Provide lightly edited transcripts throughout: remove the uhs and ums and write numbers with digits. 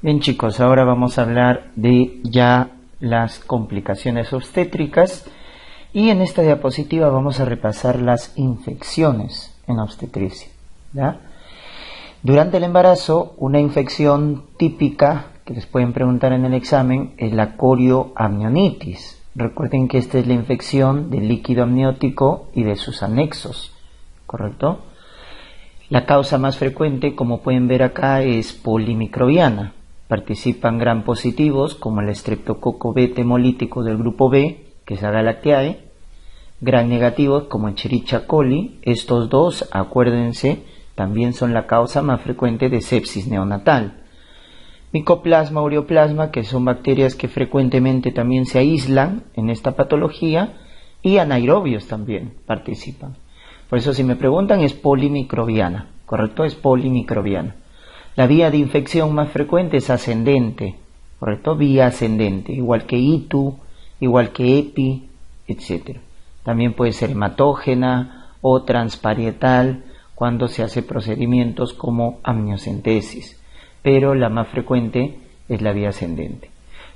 Bien chicos, ahora vamos a hablar de ya las complicaciones obstétricas y en esta diapositiva vamos a repasar las infecciones en obstetricia, ¿ya? Durante el embarazo, una infección típica que les pueden preguntar en el examen es la corioamnionitis. Recuerden que esta es la infección del líquido amniótico y de sus anexos, ¿correcto? La causa más frecuente, como pueden ver acá, es polimicrobiana. Participan gram positivos como el Streptococcus beta hemolítico del grupo B, que es Agalactiae, gram negativos como Escherichia coli. Estos dos, acuérdense, también son la causa más frecuente de sepsis neonatal. Micoplasma, ureoplasma, que son bacterias que frecuentemente también se aíslan en esta patología, y anaerobios también participan. Por eso si me preguntan es polimicrobiana, ¿correcto? Es polimicrobiana. La vía de infección más frecuente es ascendente, ¿correcto? Vía ascendente, igual que ITU, igual que EPI, etc. También puede ser hematógena o transparietal cuando se hace procedimientos como amniocentesis, pero la más frecuente es la vía ascendente.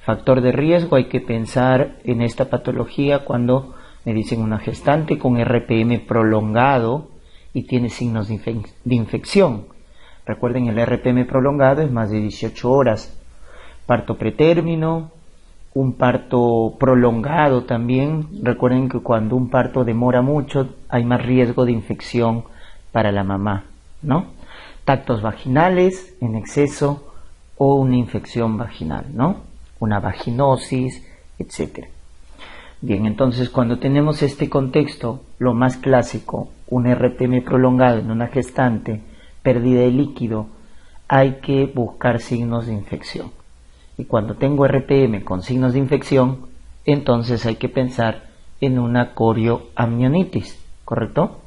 Factor de riesgo, hay que pensar en esta patología cuando me dicen una gestante con RPM prolongado y tiene signos de infección. Recuerden, el RPM prolongado es más de 18 horas. Parto pretérmino, un parto prolongado también. Recuerden que cuando un parto demora mucho hay más riesgo de infección para la mamá, ¿no? Tactos vaginales en exceso o una infección vaginal, ¿no? Una vaginosis, etc. Bien, entonces cuando tenemos este contexto, lo más clásico, un RPM prolongado en una gestante, pérdida de líquido, hay que buscar signos de infección. Y cuando tengo RPM con signos de infección, entonces hay que pensar en una corioamnionitis, ¿correcto?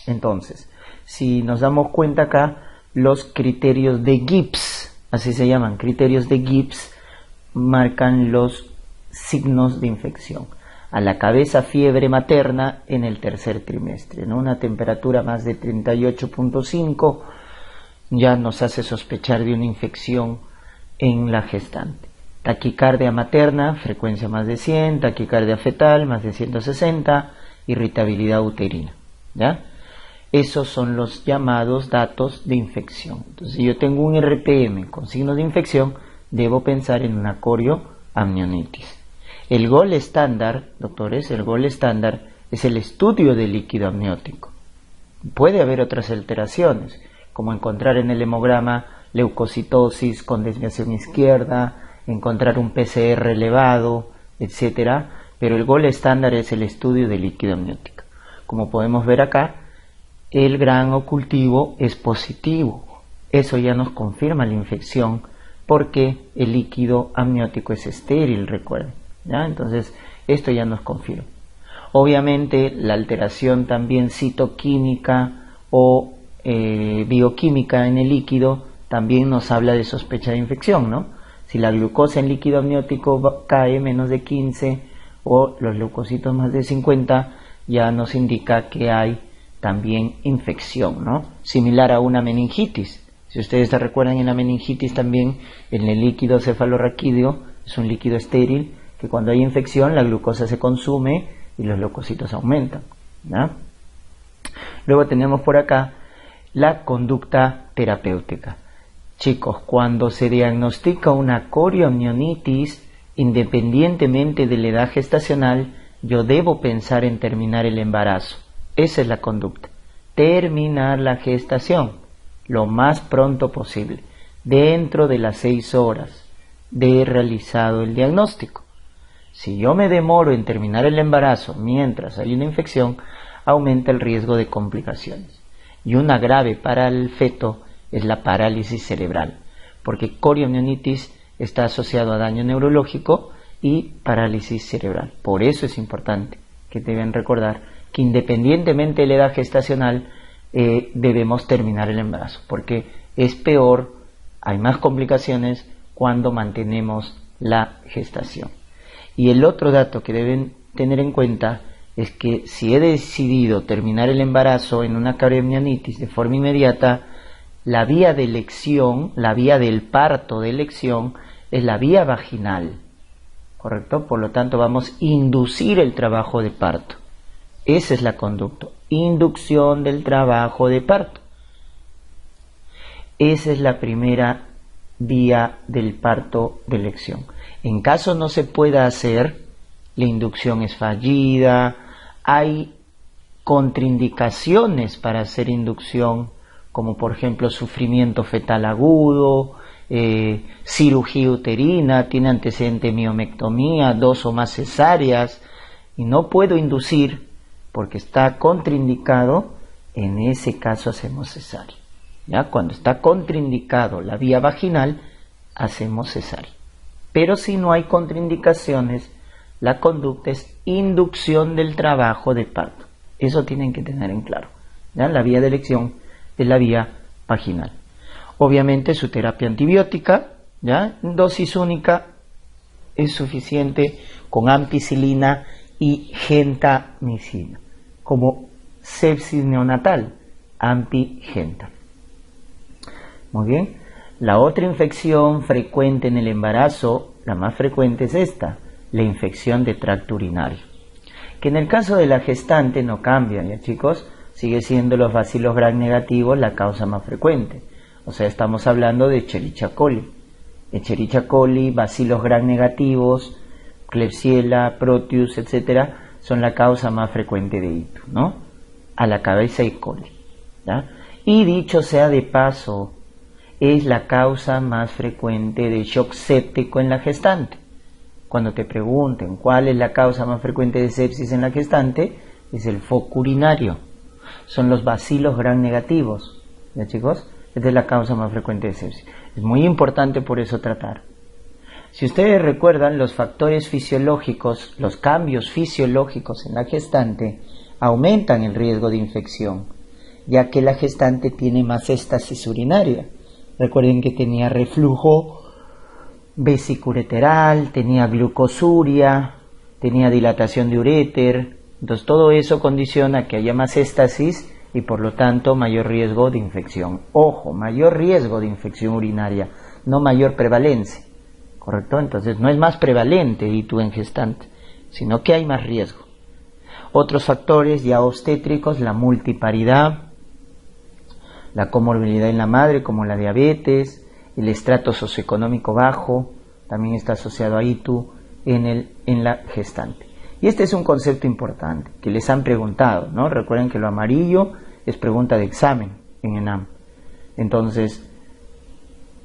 Entonces, si nos damos cuenta acá, los criterios de Gibbs, así se llaman, criterios de Gibbs, marcan los signos de infección. A la cabeza, fiebre materna en el tercer trimestre, ¿no? Una temperatura más de 38.5 ya nos hace sospechar de una infección en la gestante. Taquicardia materna, frecuencia más de 100, taquicardia fetal más de 160, irritabilidad uterina, ¿ya? Esos son los llamados datos de infección. Entonces, si yo tengo un RPM con signos de infección, debo pensar en una corioamnionitis. El gold estándar, doctores, el gold estándar es el estudio del líquido amniótico. Puede haber otras alteraciones, como encontrar en el hemograma leucocitosis con desviación izquierda, encontrar un PCR elevado, etcétera, pero el gold estándar es el estudio del líquido amniótico. Como podemos ver acá, el gran ocultivo es positivo. Eso ya nos confirma la infección porque el líquido amniótico es estéril, recuerden, ¿ya? Entonces, esto ya nos confirma. Obviamente, la alteración también citoquímica o bioquímica en el líquido también nos habla de sospecha de infección, ¿no? Si la glucosa en líquido amniótico cae menos de 15 o los leucocitos más de 50, ya nos indica que hay también infección, ¿no? Similar a una meningitis. Si ustedes se recuerdan, en la meningitis también en el líquido cefalorraquídeo es un líquido estéril que cuando hay infección la glucosa se consume y los leucocitos aumentan, ¿no? Luego tenemos por acá la conducta terapéutica. Chicos, cuando se diagnostica una corioamnionitis, independientemente de la edad gestacional, yo debo pensar en terminar el embarazo. Esa es la conducta. Terminar la gestación lo más pronto posible, dentro de las 6 horas de realizado el diagnóstico. Si yo me demoro en terminar el embarazo mientras hay una infección, aumenta el riesgo de complicaciones. Y una grave para el feto es la parálisis cerebral, porque corioamnionitis está asociado a daño neurológico y parálisis cerebral. Por eso es importante que deben recordar que independientemente de la edad gestacional debemos terminar el embarazo, porque es peor, hay más complicaciones cuando mantenemos la gestación. Y el otro dato que deben tener en cuenta es que si he decidido terminar el embarazo en una corioamnionitis de forma inmediata, La vía de elección, la vía del parto de elección, es la vía vaginal, ¿correcto? Por lo tanto, vamos a inducir el trabajo de parto. Esa es la conducta, inducción del trabajo de parto. Esa es la primera vía del parto de elección. En caso no se pueda hacer, la inducción es fallida, hay contraindicaciones para hacer inducción, como por ejemplo sufrimiento fetal agudo, cirugía uterina, tiene antecedente miomectomía, 2 o más cesáreas, y no puedo inducir porque está contraindicado. En ese caso hacemos cesárea. ¿Ya? Cuando está contraindicado la vía vaginal, hacemos cesárea. Pero si no hay contraindicaciones, la conducta es inducción del trabajo de parto. Eso tienen que tener en claro. ¿Ya? La vía de elección es la vía vaginal. Obviamente su terapia antibiótica, ¿ya? Dosis única es suficiente con ampicilina y gentamicina, como sepsis neonatal, ampigenta. Muy bien. La otra infección frecuente en el embarazo, la más frecuente es esta, la infección de tracto urinario, que en el caso de la gestante no cambia, ¿ya chicos? Sigue siendo los bacilos gram negativos la causa más frecuente. O sea, estamos hablando de Escherichia coli. Escherichia coli, bacilos gram negativos, Klebsiella, Proteus, etcétera, son la causa más frecuente de ictus, ¿no? A la cabeza E. coli, ¿ya? Y dicho sea de paso, es la causa más frecuente de shock séptico en la gestante. Cuando te pregunten cuál es la causa más frecuente de sepsis en la gestante, es el foco urinario. Son los bacilos gram negativos, ¿ya chicos? Esta es la causa más frecuente de sepsis. Es muy importante por eso tratar. Si ustedes recuerdan, los factores fisiológicos, los cambios fisiológicos en la gestante aumentan el riesgo de infección, ya que la gestante tiene más éstasis urinaria. Recuerden que tenía reflujo vesicureteral, tenía glucosuria, tenía dilatación de uréter. Entonces todo eso condiciona que haya más éstasis y por lo tanto mayor riesgo de infección. Ojo, mayor riesgo de infección urinaria, no mayor prevalencia, ¿correcto? Entonces no es más prevalente ictus en gestante, sino que hay más riesgo. Otros factores ya obstétricos, la multiparidad, la comorbilidad en la madre como la diabetes, el estrato socioeconómico bajo, también está asociado a ictus en la gestante. Y este es un concepto importante que les han preguntado, ¿no? Recuerden que lo amarillo es pregunta de examen en ENAM. Entonces,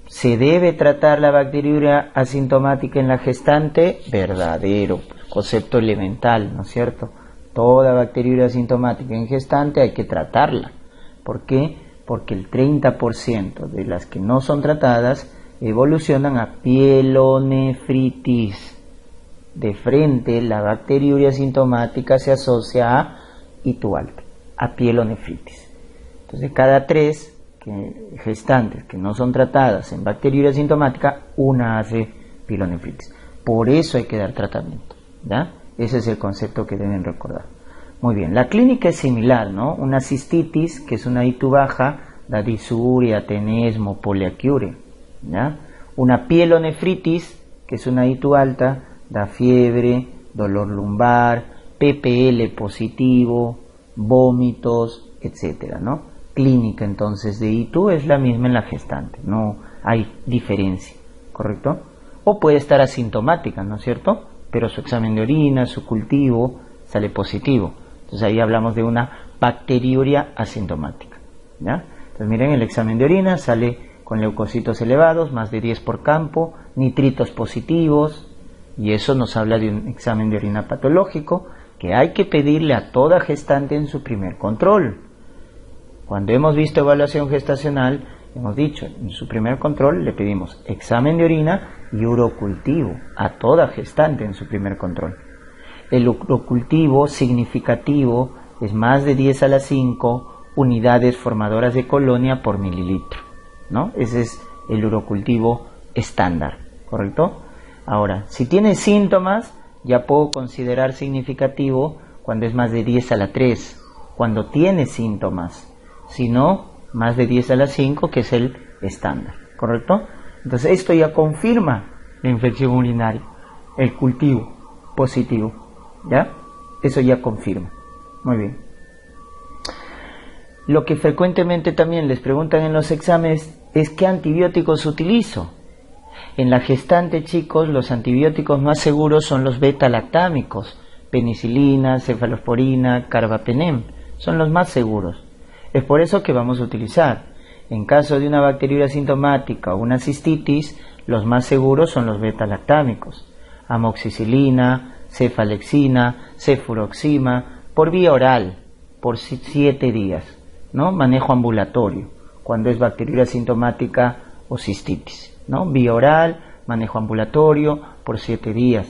¿se debe tratar la bacteriuria asintomática en la gestante? Verdadero, concepto elemental, ¿no es cierto? Toda bacteriuria asintomática en gestante hay que tratarla. ¿Por qué? Porque el 30% de las que no son tratadas evolucionan a pielonefritis. De frente, la bacteriuria asintomática se asocia a ictus alta, a pielonefritis. Entonces, cada 3 gestantes que no son tratadas en bacteriuria asintomática, una hace pielonefritis. Por eso hay que dar tratamiento, ¿ya? Ese es el concepto que deben recordar. Muy bien, la clínica es similar, ¿no? Una cistitis, que es una ictus baja, da disuria, tenesmo, poliaquiuria, ¿ya? Una pielonefritis, que es una ictus alta, da fiebre, dolor lumbar, PPL positivo, vómitos, etcétera, ¿no? Clínica entonces de ictus es la misma en la gestante, no hay diferencia, ¿correcto? O puede estar asintomática, ¿no es cierto? Pero su examen de orina, su cultivo, sale positivo. Entonces ahí hablamos de una bacteriuria asintomática, ¿ya? Entonces miren, el examen de orina sale con leucocitos elevados, más de 10 por campo, nitritos positivos, y eso nos habla de un examen de orina patológico que hay que pedirle a toda gestante en su primer control. Cuando hemos visto evaluación gestacional, hemos dicho, en su primer control le pedimos examen de orina y urocultivo a toda gestante en su primer control. El urocultivo significativo es más de 10 a la 5 unidades formadoras de colonia por mililitro, ¿no? Ese es el urocultivo estándar, ¿correcto? Ahora, si tiene síntomas, ya puedo considerar significativo cuando es más de 10 a la 3, cuando tiene síntomas. Si no, más de 10 a la 5, que es el estándar, ¿correcto? Entonces esto ya confirma la infección urinaria, el cultivo positivo, ¿ya? Eso ya confirma. Muy bien. Lo que frecuentemente también les preguntan en los exámenes es ¿qué antibióticos utilizo? En la gestante, chicos, los antibióticos más seguros son los beta-lactámicos, penicilina, cefalosporina, carbapenem, son los más seguros. Es por eso que vamos a utilizar. En caso de una bacteriuria asintomática o una cistitis, los más seguros son los beta-lactámicos, amoxicilina, cefalexina, cefuroxima, por vía oral, por 7 días, ¿no? Manejo ambulatorio, cuando es bacteriuria asintomática o cistitis, ¿no? Vía oral, manejo ambulatorio, por 7 días.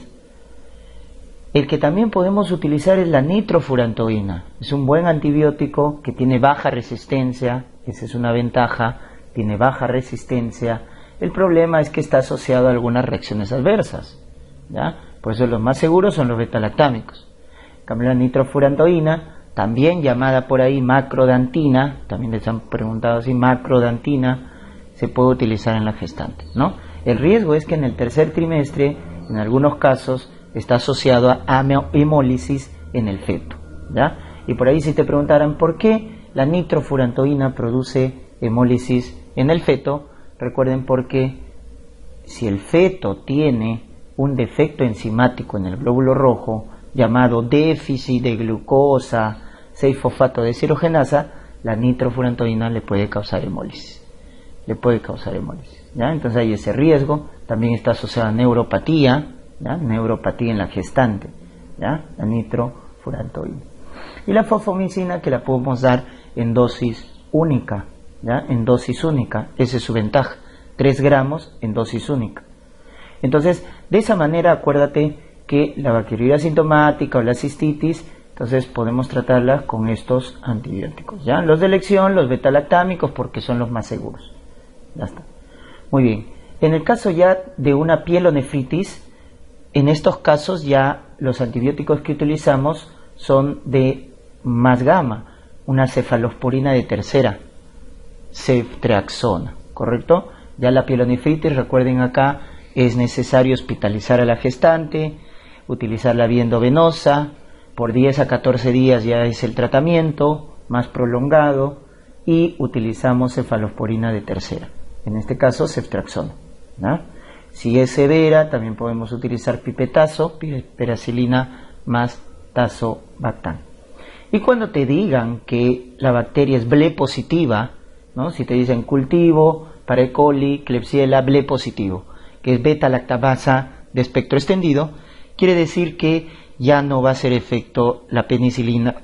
El que también podemos utilizar es la nitrofurantoína. Es un buen antibiótico que tiene baja resistencia, esa es una ventaja, tiene baja resistencia. El problema es que está asociado a algunas reacciones adversas, ¿ya? Por eso los más seguros son los beta-lactámicos. En cambio, la nitrofurantoína, también llamada por ahí macrodantina, también les han preguntado si macrodantina se puede utilizar en la gestante, ¿no? El riesgo es que en el tercer trimestre, en algunos casos, está asociado a hemólisis en el feto, ¿ya? Y por ahí si te preguntaran por qué la nitrofurantoína produce hemólisis en el feto, recuerden porque si el feto tiene un defecto enzimático en el glóbulo rojo llamado déficit de glucosa 6-fosfato deshidrogenasa, la nitrofurantoína le puede causar hemólisis. ¿Ya? Entonces hay ese riesgo. También está asociada a neuropatía, ¿ya? Neuropatía en la gestante, ¿ya? La nitrofurantoína. Y la fosfomicina, que la podemos dar en dosis única, ¿ya? En dosis única, esa es su ventaja, 3 gramos en dosis única. Entonces, de esa manera, acuérdate que la bacteriuria asintomática o la cistitis, entonces podemos tratarla con estos antibióticos, ¿ya? Los de elección, los beta-lactámicos, porque son los más seguros. Ya está. Muy bien. En el caso ya de una pielonefritis, en estos casos ya los antibióticos que utilizamos son de más gama, una cefalosporina de tercera, ceftriaxona, ¿correcto? Ya la pielonefritis, recuerden acá, es necesario hospitalizar a la gestante, utilizar la vía endovenosa, por 10 a 14 días ya es el tratamiento más prolongado, y utilizamos cefalosporina de tercera, en este caso ceftriaxona, ¿no? Si es severa, también podemos utilizar pipetazo, piperacilina más tazobactam. Y cuando te digan que la bacteria es Ble positiva, ¿no? Si te dicen cultivo para E. coli, Klebsiella Ble positivo, que es beta-lactamasa de espectro extendido, quiere decir que ya no va a hacer efecto la penicilina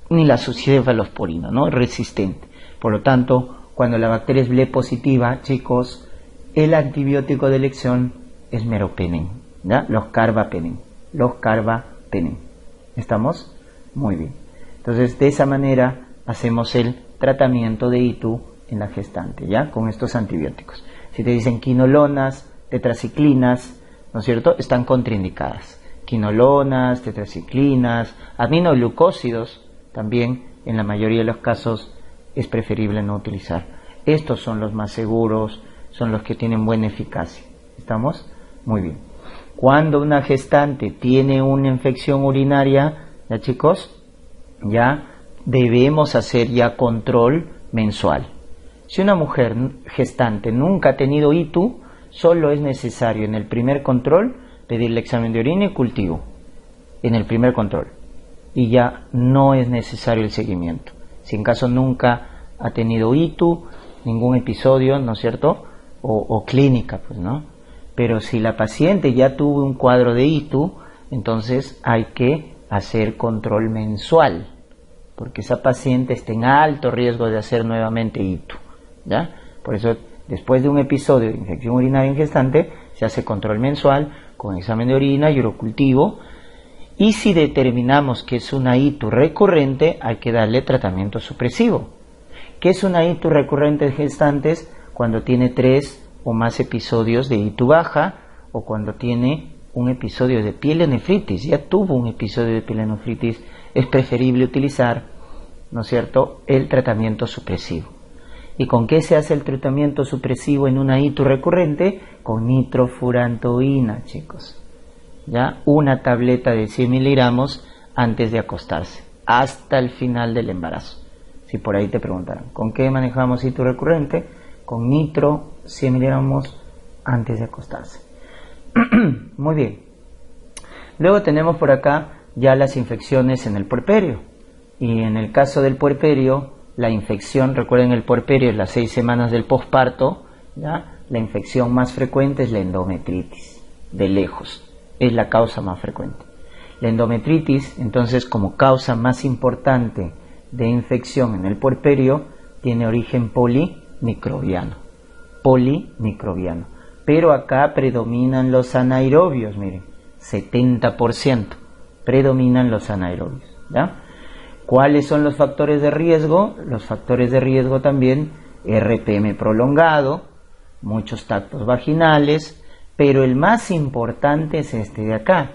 ni la cefalosporina, ¿no? Es resistente. Por lo tanto, cuando la bacteria es Ble positiva, chicos, el antibiótico de elección es meropenem, ¿ya? Los carbapenem. ¿Estamos? Muy bien. Entonces, de esa manera hacemos el tratamiento de ITU en la gestante, ¿ya? Con estos antibióticos. Si te dicen quinolonas, tetraciclinas, ¿no es cierto?, están contraindicadas. Quinolonas, tetraciclinas, aminoglucósidos, también en la mayoría de los casos es preferible no utilizar. Estos son los más seguros, son los que tienen buena eficacia. ¿Estamos? Muy bien. Cuando una gestante tiene una infección urinaria, ya chicos, ya debemos hacer ya control mensual. Si una mujer gestante nunca ha tenido ITU, solo es necesario en el primer control pedirle examen de orina y cultivo, en el primer control, y ya no es necesario el seguimiento. Si en caso nunca ha tenido ITU, ningún episodio, ¿no es cierto?, o clínica, pues, ¿no? Pero si la paciente ya tuvo un cuadro de ITU, entonces hay que hacer control mensual, porque esa paciente está en alto riesgo de hacer nuevamente ITU, ¿ya? Por eso, después de un episodio de infección urinaria en gestante, se hace control mensual con examen de orina y urocultivo, y si determinamos que es una ITU recurrente, hay que darle tratamiento supresivo. ¿Qué es una ITU recurrente en gestantes? Cuando tiene 3 o más episodios de ITU baja, o cuando tiene un episodio de pielonefritis, ya tuvo un episodio de pielonefritis, es preferible utilizar, ¿no es cierto?, el tratamiento supresivo. ¿Y con qué se hace el tratamiento supresivo en una ITU recurrente? Con nitrofurantoína, chicos. ¿Ya? Una tableta de 100 miligramos antes de acostarse, hasta el final del embarazo. Si por ahí te preguntaran, ¿con qué manejamos ITU recurrente? Con nitro 100 miligramos antes de acostarse. Muy bien. Luego tenemos por acá ya las infecciones en el puerperio. Y en el caso del puerperio, la infección, recuerden, el puerperio es las 6 semanas del posparto, ¿ya? La infección más frecuente es la endometritis, de lejos, es la causa más frecuente. La endometritis, entonces, como causa más importante de infección en el puerperio, tiene origen polimicrobiano, pero acá predominan los anaerobios, miren, 70%, predominan los anaerobios, ¿ya? ¿Cuáles son los factores de riesgo? Los factores de riesgo también, RPM prolongado, muchos tactos vaginales, pero el más importante es este de acá,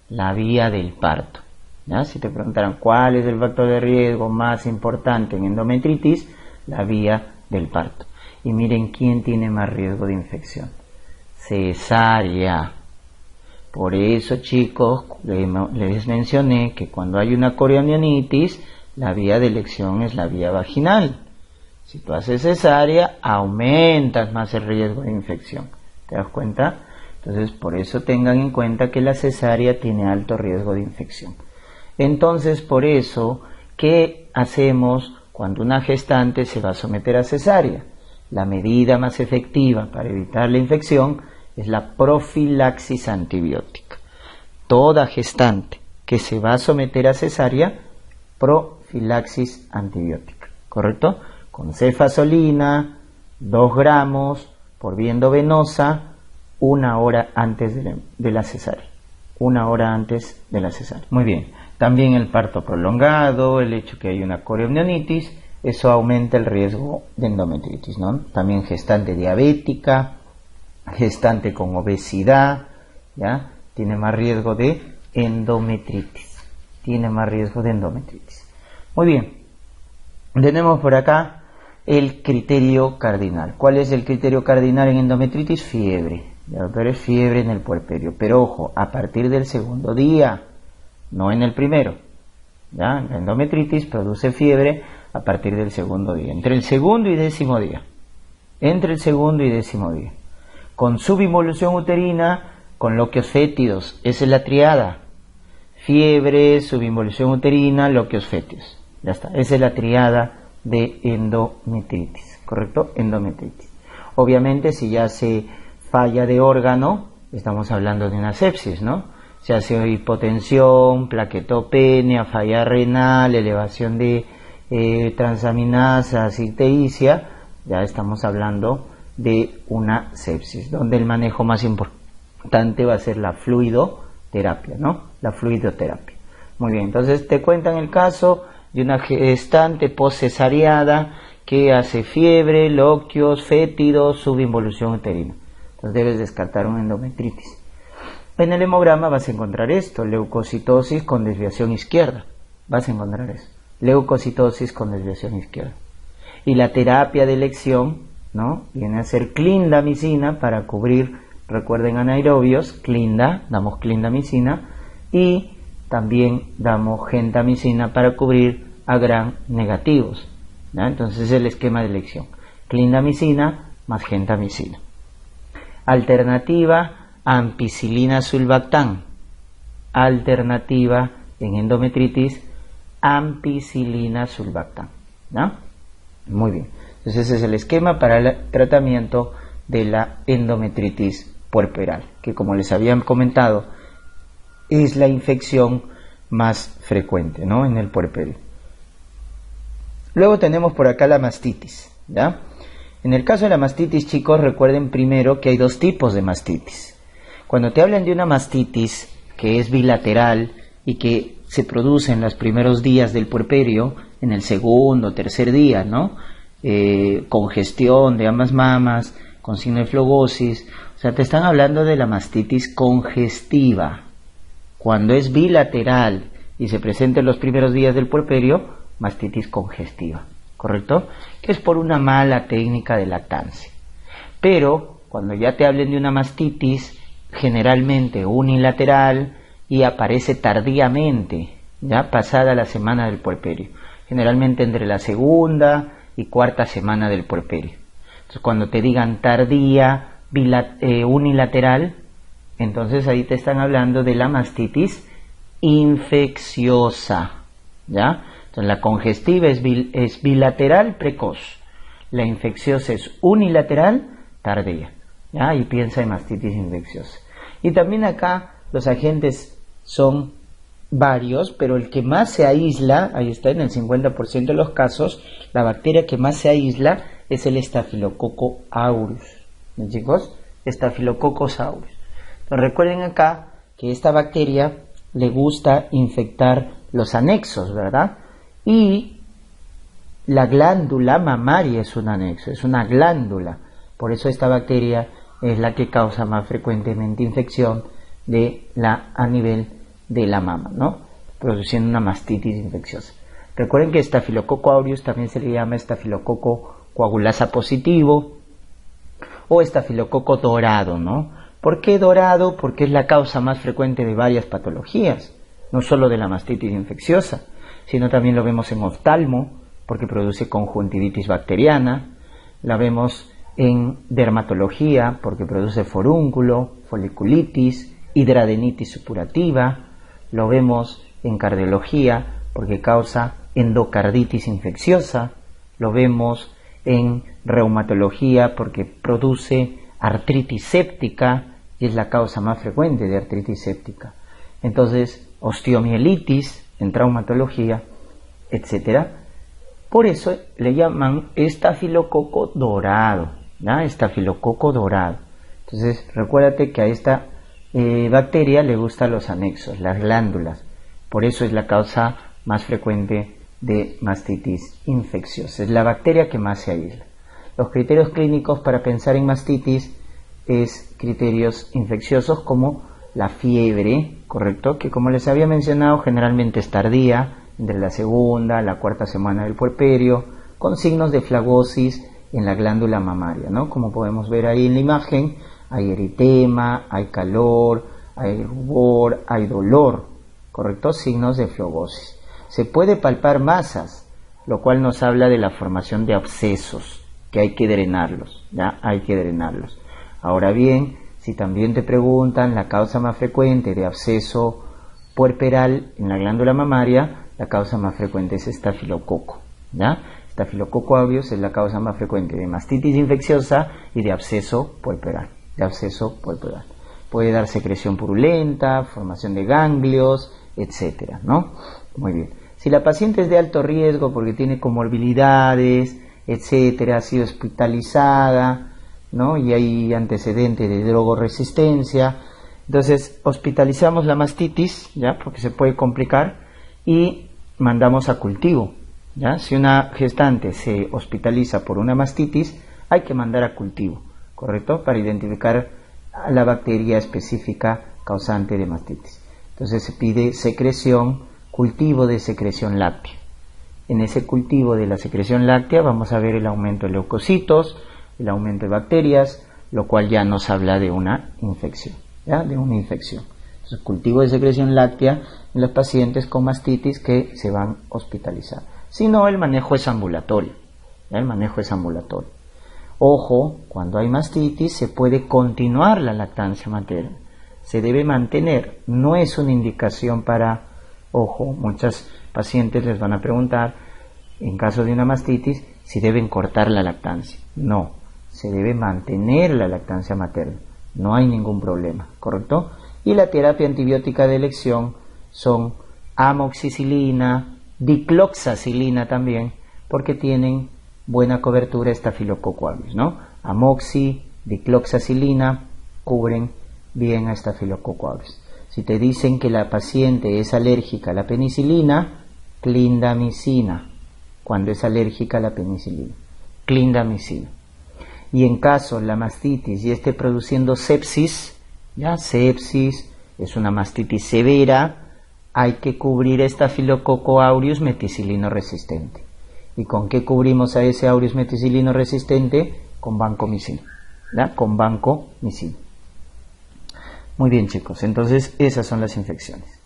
la vía del parto. ¿Ya? Si te preguntaran cuál es el factor de riesgo más importante en endometritis, la vía del parto. Y miren quién tiene más riesgo de infección. Cesárea. Por eso, chicos, les mencioné que cuando hay una corionionitis, la vía de elección es la vía vaginal. Si tú haces cesárea, aumentas más el riesgo de infección. ¿Te das cuenta? Entonces, por eso tengan en cuenta que la cesárea tiene alto riesgo de infección. Entonces, por eso, ¿qué hacemos cuando una gestante se va a someter a cesárea? La medida más efectiva para evitar la infección es la profilaxis antibiótica. Toda gestante que se va a someter a cesárea, profilaxis antibiótica, ¿correcto? Con cefazolina, 2 gramos por vía endovenosa, 1 hora antes de la cesárea. 1 hora antes de la cesárea. Muy bien. También el parto prolongado, el hecho que hay una corionionitis, eso aumenta el riesgo de endometritis, ¿no? También gestante diabética, gestante con obesidad, ¿ya? Tiene más riesgo de endometritis. Muy bien. Tenemos por acá el criterio cardinal. ¿Cuál es el criterio cardinal en endometritis? Fiebre. Pero es fiebre en el puerperio. Pero ojo, a partir del segundo día, no en el primero. ¿Ya? La endometritis produce fiebre a partir del segundo día. Entre el segundo y 10º día. Con subinvolución uterina, con loquios fétidos. Esa es la triada. Fiebre, subinvolución uterina, loquios fétidos. Ya está. Esa es la triada de endometritis. ¿Correcto? Endometritis. Obviamente, si ya se falla de órgano, estamos hablando de una sepsis, ¿no? Se hace hipotensión, plaquetopenia, falla renal, elevación de transaminasa, ictericia, ya estamos hablando de una sepsis, donde el manejo más importante va a ser la fluidoterapia, ¿no? La fluidoterapia. Muy bien, entonces te cuentan el caso de una gestante postcesariada que hace fiebre, loquios, fétidos, subinvolución uterina. Entonces debes descartar una endometritis. En el hemograma vas a encontrar esto, leucocitosis con desviación izquierda. Vas a encontrar eso, leucocitosis con desviación izquierda. Y la terapia de elección, ¿no? Viene a ser clindamicina para cubrir, recuerden, anaerobios, damos clindamicina, y también damos gentamicina para cubrir a gram negativos, ¿ya? Entonces es el esquema de elección, clindamicina más gentamicina. Alternativa, ampicilina sulbactam. Alternativa en endometritis, ampicilina sulbactam, ¿no? Muy bien. Entonces ese es el esquema para el tratamiento de la endometritis puerperal, que como les habían comentado, es la infección más frecuente, ¿no? En el puerperio. Luego tenemos por acá la mastitis, ¿ya? En el caso de la mastitis, chicos, recuerden primero que hay 2 tipos de mastitis. Cuando te hablan de una mastitis que es bilateral y que se produce en los primeros días del puerperio, en el segundo o tercer día, ¿no? Congestión de ambas mamas, con signo de flogosis, o sea, te están hablando de la mastitis congestiva. Cuando es bilateral y se presenta en los primeros días del puerperio, mastitis congestiva, ¿correcto? Que es por una mala técnica de lactancia. Pero cuando ya te hablen de una mastitis, generalmente unilateral y aparece tardíamente, ya pasada la semana del puerperio, generalmente entre la segunda y cuarta semana del puerperio. Entonces, cuando te digan tardía unilateral, entonces ahí te están hablando de la mastitis infecciosa, ¿ya? Entonces, la congestiva es bilateral precoz, la infecciosa es unilateral tardía, ¿ya? Y piensa en mastitis infecciosa. Y también acá los agentes son varios, pero el que más se aísla, ahí está, en el 50% de los casos, la bacteria que más se aísla es el Staphylococcus aureus. ¿Bien, chicos? Staphylococcus aureus. Entonces, recuerden acá que esta bacteria le gusta infectar los anexos, ¿verdad? Y la glándula mamaria es un anexo, es una glándula. Por eso esta bacteria es la que causa más frecuentemente infección a nivel de la mama, ¿no? Produciendo una mastitis infecciosa. Recuerden que Staphylococcus aureus también se le llama estafilococo coagulasa positivo o estafilococo dorado, ¿no? ¿Por qué dorado? Porque es la causa más frecuente de varias patologías, no solo de la mastitis infecciosa, sino también lo vemos en oftalmo, porque produce conjuntivitis bacteriana, la vemos en dermatología, porque produce forúnculo, foliculitis, hidradenitis supurativa, lo vemos en cardiología, porque causa endocarditis infecciosa, lo vemos en reumatología, porque produce artritis séptica, y es la causa más frecuente de artritis séptica. Entonces, osteomielitis en traumatología, etcétera. Por eso le llaman estafilococo dorado, ¿no? Estafilococo dorado. Entonces, recuérdate que a esta bacteria le gustan los anexos, las glándulas. Por eso es la causa más frecuente de mastitis infecciosa. Es la bacteria que más se aísla. Los criterios clínicos para pensar en mastitis es criterios infecciosos como la fiebre, ¿correcto? Que como les había mencionado, generalmente es tardía, entre la segunda y la cuarta semana del puerperio, con signos de flagosis en la glándula mamaria, ¿no? Como podemos ver ahí en la imagen, hay eritema, hay calor, hay rubor, hay dolor, ¿correcto? Signos de flagosis. Se puede palpar masas, lo cual nos habla de la formación de abscesos, que hay que drenarlos, ¿ya? Hay que drenarlos. Ahora bien, si también te preguntan la causa más frecuente de absceso puerperal en la glándula mamaria, la causa más frecuente es estafilococo, ¿ya? Staphylococcus aureus es la causa más frecuente de mastitis infecciosa y de absceso puerperal, Puede dar secreción purulenta, formación de ganglios, etcétera, ¿no? Muy bien. Si la paciente es de alto riesgo porque tiene comorbilidades, etcétera, ha sido hospitalizada, ¿no? Y hay antecedentes de drogoresistencia, entonces hospitalizamos la mastitis, ¿ya? Porque se puede complicar y mandamos a cultivo, ¿ya? Si una gestante se hospitaliza por una mastitis, hay que mandar a cultivo, ¿correcto? Para identificar a la bacteria específica causante de mastitis. Entonces se pide cultivo de secreción láctea. En ese cultivo de la secreción láctea vamos a ver el aumento de leucocitos, el aumento de bacterias, lo cual ya nos habla de una infección, ¿ya? De una infección. Entonces, cultivo de secreción láctea en los pacientes con mastitis que se van a hospitalizar. Si no, el manejo es ambulatorio, ¿ya? El manejo es ambulatorio. Ojo, cuando hay mastitis se puede continuar la lactancia materna, se debe mantener, no es una indicación para, ojo, muchas pacientes les van a preguntar, en caso de una mastitis, si deben cortar la lactancia. No, se debe mantener la lactancia materna, no hay ningún problema, ¿correcto? Y la terapia antibiótica de elección son amoxicilina, dicloxacilina también, porque tienen buena cobertura Staphylococcus aureus, ¿no? Amoxi, dicloxacilina cubren bien a Staphylococcus aureus. Si te dicen que la paciente es alérgica a la penicilina, clindamicina, cuando es alérgica a la penicilina, clindamicina. Y en caso la mastitis y esté produciendo sepsis, ya sepsis es una mastitis severa, hay que cubrir Staphylococcus aureus meticilino resistente. ¿Y con qué cubrimos a ese aureus meticilino resistente? Con vancomicina, ¿ya? Con vancomicina. Muy bien, chicos, entonces esas son las infecciones.